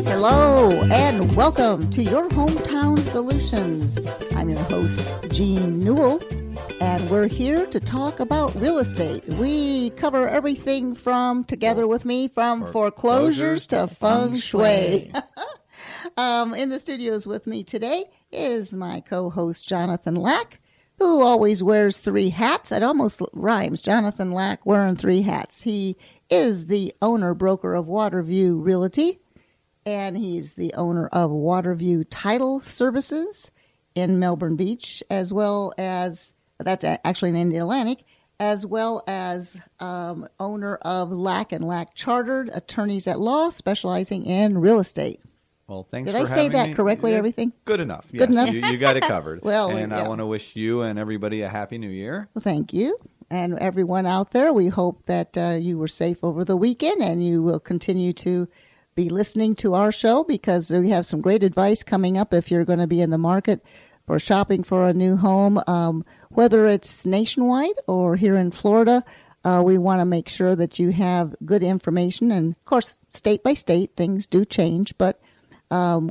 Hello and welcome to Your Hometown Solutions. I'm your host, Jean Newell, and we're here to talk about real estate. We cover everything from foreclosures to Feng Shui. In the studios with me today is my co-host, Jonathan Lack, who always wears three hats. It almost rhymes, Jonathan Lack wearing three hats. He is the owner-broker of Waterview Realty, and he's the owner of Waterview Title Services in Melbourne Beach, as well as, that's actually in Indian Atlantic, as well as owner of Lack & Lack Chartered Attorneys at Law, specializing in real estate. Well, thanks Did for I say having that me. correctly, Yeah, everything? Good enough. Yes, Good enough? You got it covered. Well, and yeah. I want to wish you and everybody a Happy New Year. Well, thank you. And everyone out there, we hope that you were safe over the weekend and you will continue to be listening to our show, because we have some great advice coming up if you're going to be in the market for shopping for a new home, whether it's nationwide or here in Florida. We want to make sure that you have good information. And of course, state by state, things do change, but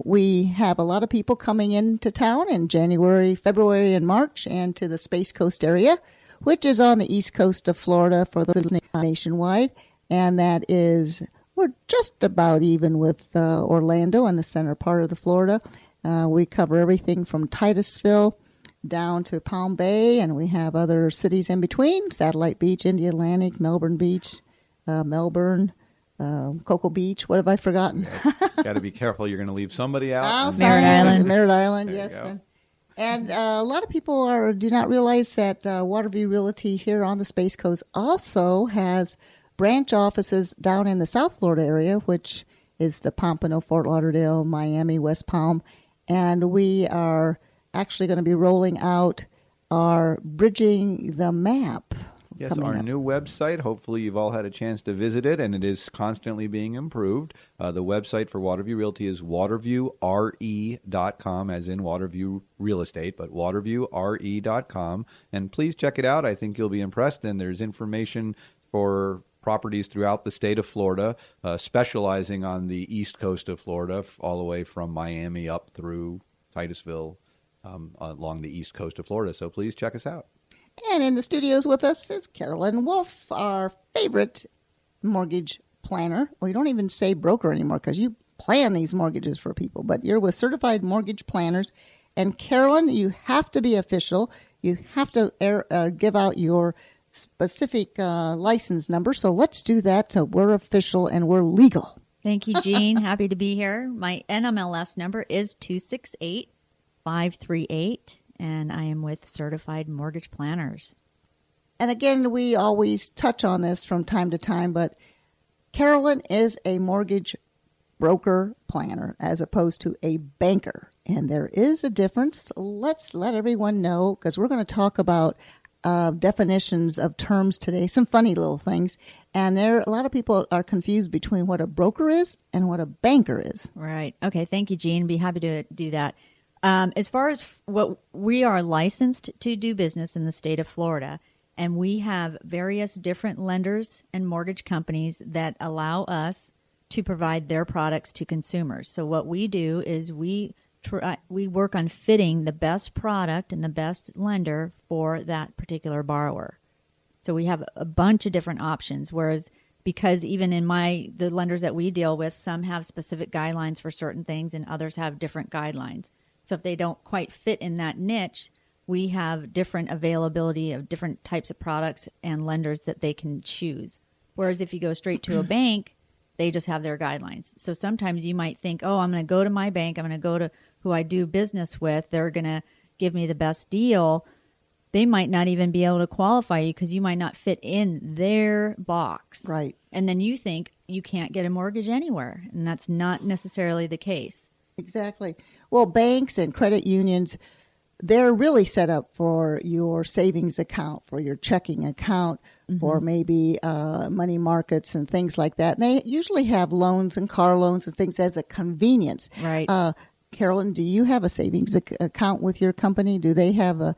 we have a lot of people coming into town in January, February, and March, and to the Space Coast area, which is on the east coast of Florida for the nationwide. And that is, we're just about even with Orlando in the center part of the Florida. We cover everything from Titusville down to Palm Bay, and we have other cities in between: Satellite Beach, Indian Atlantic, Melbourne Beach, Melbourne, Cocoa Beach. What have I forgotten? Got to be careful. You're going to leave somebody out. Merritt Island, yes. And a lot of people do not realize that Waterview Realty here on the Space Coast also has branch offices down in the South Florida area, which is the Pompano, Fort Lauderdale, Miami, West Palm. And we are actually going to be rolling out our Bridging the Map. Yes, our new website. Hopefully you've all had a chance to visit it, and it is constantly being improved. The website for Waterview Realty is waterviewre.com, as in Waterview Real Estate, but waterviewre.com. And please check it out. I think you'll be impressed. And there's information for properties throughout the state of Florida, specializing on the east coast of Florida, all the way from Miami up through Titusville, along the east coast of Florida. So please check us out. And in the studios with us is Carolyn Wolfe, our favorite mortgage planner. Well, you don't even say broker anymore because you plan these mortgages for people, but you're with Certified Mortgage Planners. And Carolyn, you have to be official. You have to give out your specific license number. So let's do that so we're official and we're legal. Thank you, Jean. Happy to be here. My NMLS number is 268538. And I am with Certified Mortgage Planners. And again, we always touch on this from time to time, but Carolyn is a mortgage broker planner as opposed to a banker. And there is a difference. Let's let everyone know, because we're going to talk about definitions of terms today, some funny little things. And a lot of people are confused between what a broker is and what a banker is. Right. Okay. Thank you, Jean. Be happy to do that. As far as what we are licensed to do business in the state of Florida, and we have various different lenders and mortgage companies that allow us to provide their products to consumers. So what we do is we work on fitting the best product and the best lender for that particular borrower. So we have a bunch of different options, whereas because even in the lenders that we deal with, some have specific guidelines for certain things and others have different guidelines. So if they don't quite fit in that niche, we have different availability of different types of products and lenders that they can choose. Whereas if you go straight to a bank, they just have their guidelines. So sometimes you might think, oh, I'm going to go to my bank. I'm going to go to who I do business with. They're going to give me the best deal. They might not even be able to qualify you because you might not fit in their box. Right. And then you think you can't get a mortgage anywhere. And that's not necessarily the case. Exactly. Well, banks and credit unions, they're really set up for your savings account, for your checking account, for maybe money markets and things like that. And they usually have loans and car loans and things as a convenience. Right. Carolyn, do you have a savings account with your company? Do they have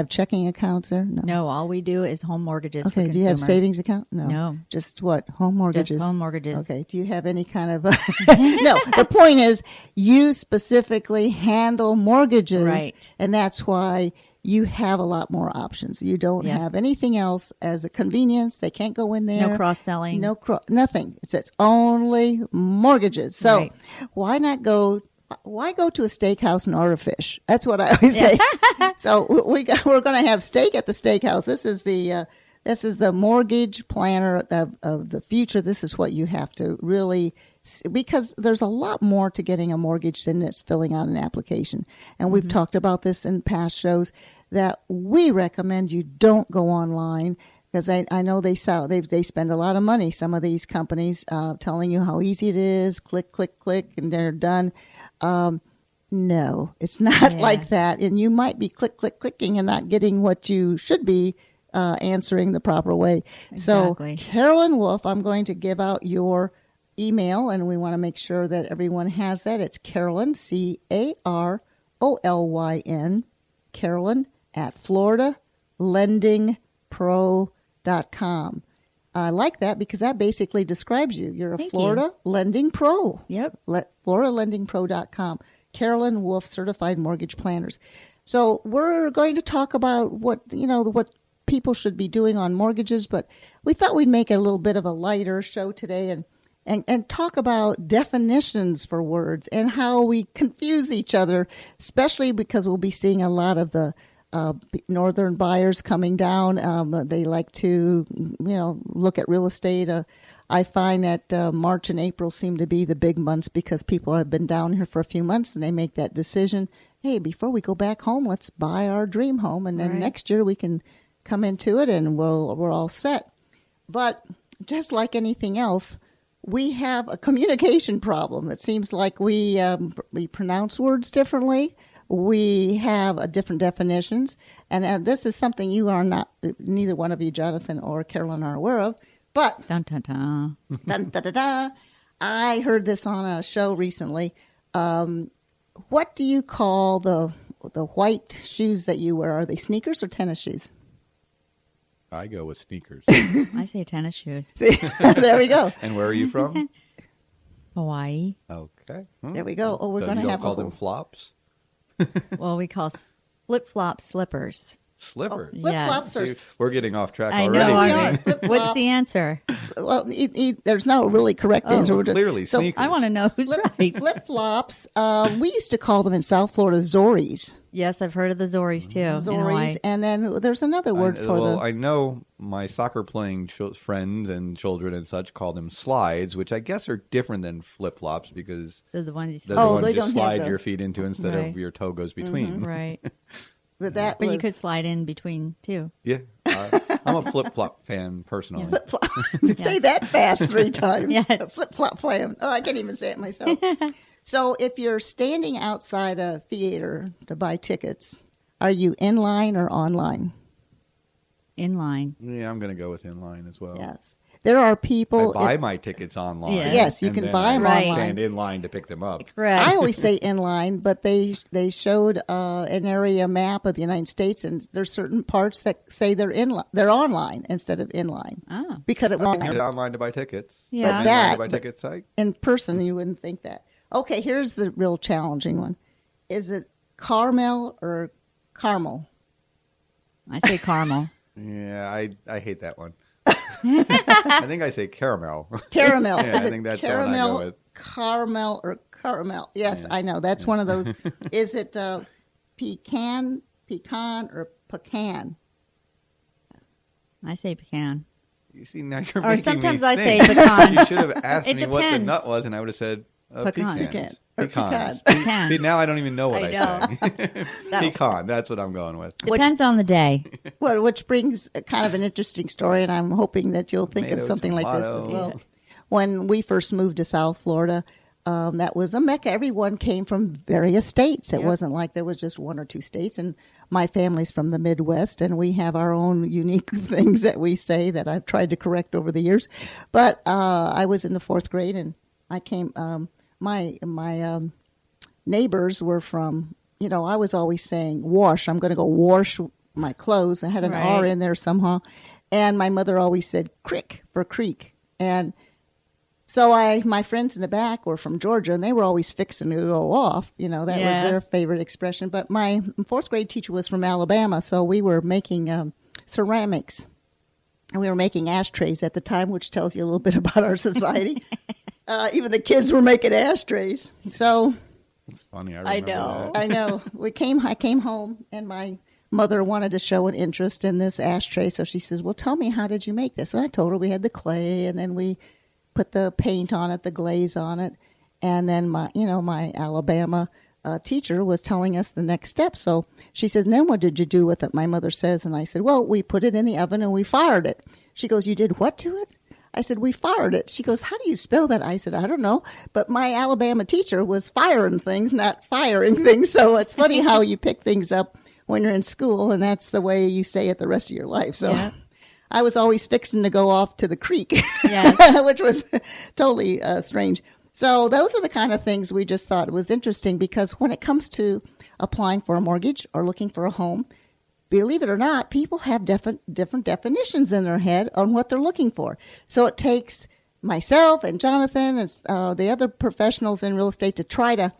checking accounts there? No, all we do is home mortgages for Okay, do you have consumers. savings account? No. No. Just what? Home mortgages? Just home mortgages. Okay, do you have any kind of... No, the point is you specifically handle mortgages. Right. And that's why you have a lot more options. You don't Yes. have anything else as a convenience. They can't go in there. No cross-selling. Nothing. It's only mortgages. So Right. why go to a steakhouse and order fish? That's what I always say. So we're going to have steak at the steakhouse. This is the mortgage planner of the future. This is what you have to really, because there's a lot more to getting a mortgage than it's filling out an application. And we've talked about this in past shows that we recommend you don't go online, because I know they spend a lot of money, some of these companies, telling you how easy it is, click, click, click, and they're done. No, it's not like that. And you might be clicking and not getting what you should be answering the proper way. Exactly. So, Carolyn Wolfe, I'm going to give out your email, and we want to make sure that everyone has that. It's Carolyn, Carolyn, Carolyn at FloridaLendingPro.com. I like that because that basically describes you. You're a Thank Florida Lending Pro. Yep. FloridaLendingPro.com. Carolyn Wolfe, Certified Mortgage Planners. So we're going to talk about what people should be doing on mortgages, but we thought we'd make it a little bit of a lighter show today and talk about definitions for words and how we confuse each other, especially because we'll be seeing a lot of the northern buyers coming down. They like to, look at real estate. I find that March and April seem to be the big months because people have been down here for a few months and they make that decision. Hey, before we go back home, let's buy our dream home, and then next year we can come into it and we're all set. But just like anything else, we have a communication problem. It seems like we pronounce words differently. We have different definitions, and this is something neither one of you, Jonathan or Carolyn, are aware of. But Dun, dun, dun. dun, da, da, da, I heard this on a show recently. What do you call the white shoes that you wear? Are they sneakers or tennis shoes? I go with sneakers. I say tennis shoes. See, there we go. And where are you from? Hawaii. Okay. There we go. Oh, we're So going to you have don't call them flops? Well, we call flip-flop slippers. Slippers. Flip-flops are... Dude, we're getting off track I already. know. We I are. mean, Flip-flops. what's the answer? Well, there's no really correct answer. We're just- Clearly, so sneakers. I want to know who's right. Flip-flops, we used to call them in South Florida Zories. Yes, I've heard of the Zories too. in Hawaii. Zories, and then there's another word for them. I know my soccer playing friends and children and such call them slides, which I guess are different than flip flops because They're the ones you they're see. the Oh, ones they you don't have slide the- your feet into instead Right. of your toe goes between. Right. But But you could slide in between too. Yeah, I'm a flip flop fan personally. flip-flop. Say that fast 3 times. Yes. Flip-flop plan. Oh, I can't even say it myself. So if you're standing outside a theater to buy tickets, are you in line or online? In line. Yeah, I'm going to go with inline as well. Yes. There are people... I buy my tickets online. Yeah. Yes, you and can then buy them Right. online. Stand in line to pick them up. Correct. I always say in line, but they showed an area map of the United States, and there's certain parts that say they're online instead of in line Oh. because it's Get online. online to buy tickets. Yeah. And But online that- to buy tickets. In person, you wouldn't think that. Okay, here's the real challenging one: is it caramel or caramel? I say caramel. Yeah, I hate that one. I think I say caramel. Caramel. Yeah, Is I it think that's the one I caramel, go with. caramel, or caramel? Yes, I know. That's one of those. Is it pecan, or pecan? I say pecan. You see, now you're Or making sometimes me I think. say pecan. You should have asked It me what the depends. nut was, and I would have said Pecan. pecans. Or Pecans. Pecan. See, now I don't even know what I I say. Pecan. That's what I'm going with. Depends on the day. Well, which brings kind of an interesting story, and I'm hoping that you'll think of Tomato, something like this as tomato. well. When we first moved to South Florida, that was a mecca. Everyone came from various states. It wasn't like there was just 1 or 2 states. And my family's from the Midwest, and we have our own unique things that we say that I've tried to correct over the years. But I was in the 4th grade, and I came. My neighbors were from, I was always saying wash. I'm going to go wash my clothes. I had an R in there somehow. And my mother always said crick for creek. And so my friends in the back were from Georgia, and they were always fixing to go off. That was their favorite expression. But my fourth grade teacher was from Alabama, so we were making ceramics. And we were making ashtrays at the time, which tells you a little bit about our society. Even the kids were making ashtrays. So it's funny. I know. I know. I came home, and my mother wanted to show an interest in this ashtray. So she says, well, tell me, how did you make this? And I told her we had the clay, and then we put the paint on it, the glaze on it. And then my Alabama teacher was telling us the next step. So she says, then what did you do with it? My mother says, and I said, well, we put it in the oven and we fired it. She goes, you did what to it? I said, we fired it. She goes, how do you spell that? I said, I don't know. But my Alabama teacher was firing things, not firing things. So it's funny how you pick things up when you're in school, and that's the way you say it the rest of your life. So yeah. I was always fixing to go off to the creek, yes. Which was totally strange. So those are the kind of things we just thought was interesting, because when it comes to applying for a mortgage or looking for a home, believe it or not, people have different definitions in their head on what they're looking for. So it takes myself and Jonathan and the other professionals in real estate to try to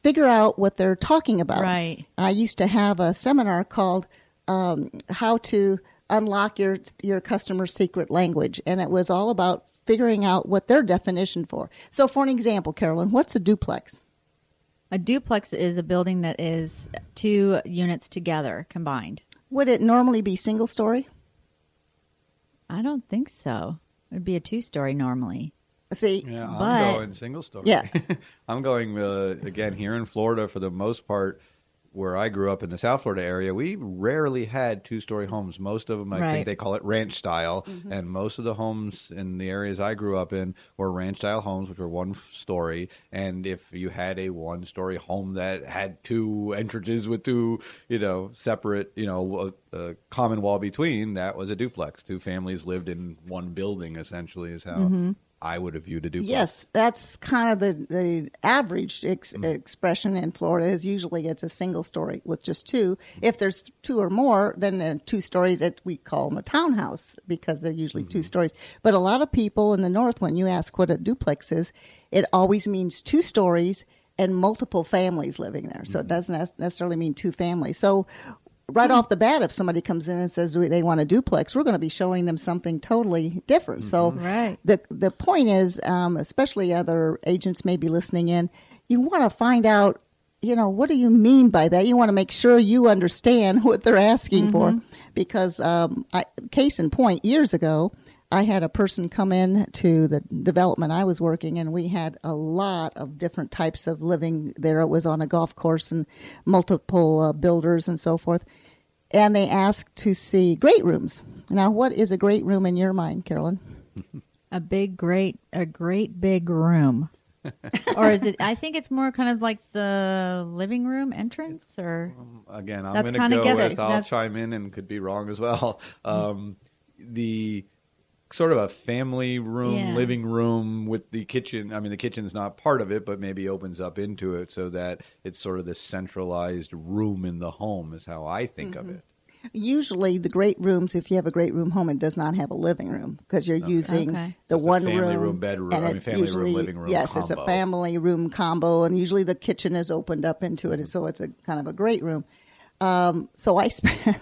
figure out what they're talking about. Right. I used to have a seminar called How to Unlock Your Customer's Secret Language, and it was all about figuring out what their definition for. So for an example, Carolyn, what's a duplex? A duplex is a building that is 2 units together combined. Would it normally be single story? I don't think so. It would be a 2-story normally. See, yeah, I'm going single story. Yeah. I'm going, again, here in Florida for the most part. Where I grew up in the South Florida area, we rarely had 2-story homes. Most of them, I think they call it ranch style. Mm-hmm. And most of the homes in the areas I grew up in were ranch style homes, which were 1 story. And if you had a 1-story home that had 2 entrances with 2, separate, a common wall between, that was a duplex. 2 families lived in 1 building, essentially, is how I would have viewed a duplex. Yes, that's kind of the average expression in Florida is usually it's a single story with just 2. If there's 2 or more, then a 2-story that we call them a townhouse, because they're usually 2 stories. But a lot of people in the North, when you ask what a duplex is, it always means 2 stories and multiple families living there. So it doesn't necessarily mean 2 families. So right off the bat, if somebody comes in and says they want a duplex, we're going to be showing them something totally different. So the point is, especially other agents may be listening in, you want to find out, what do you mean by that? You want to make sure you understand what they're asking for. Because case in point, years ago, I had a person come in to the development I was working, and we had a lot of different types of living there. It was on a golf course and multiple builders and so forth. And they asked to see great rooms. Now, what is a great room in your mind, Carolyn? A great big room. Or is it, I think it's more kind of like the living room entrance, or? Again, I'm going to go with, I'll chime in and could be wrong as well. The sort of a family room, living room with the kitchen. I mean, the kitchen's not part of it, but maybe opens up into it so that it's sort of this centralized room in the home is how I think of it. Usually the great rooms, if you have a great room home, it does not have a living room because you're using the it's one family room, bedroom, and family usually, room, living room yes, combo. It's a family room combo, and usually the kitchen is opened up into it, so it's a kind of a great room. So I spent,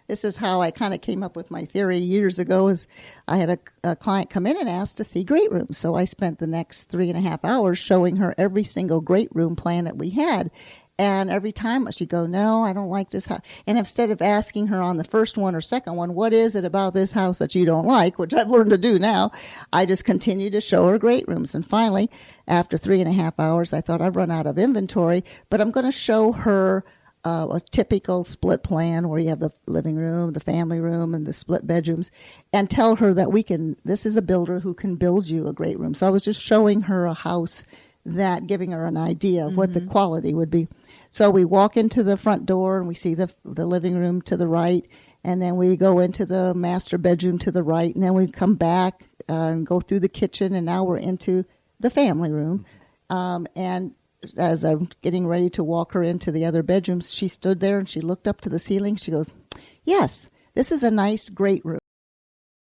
this is how I kind of came up with my theory years ago, is I had a client come in and ask to see great rooms. So I spent the next 3.5 hours showing her every single great room plan that we had. And every time she'd go, no, I don't like this house. And instead of asking her on the first one or second one, what is it about this house that you don't like, which I've learned to do now, I just continued to show her great rooms. And finally, after 3.5 hours, I thought I've run out of inventory, but I'm going to show her a typical split plan where you have the living room, the family room, and the split bedrooms, and tell her that this is a builder who can build you a great room. So I was just showing her a house, giving her an idea of what the quality would be. So we walk into the front door and we see the living room to the right, and then we go into the master bedroom to the right, and then we come back and go through the kitchen, and now we're into the family room. And as I'm getting ready to walk her into the other bedrooms, she stood there and she looked up to the ceiling. She goes, "Yes, this is a nice, great room."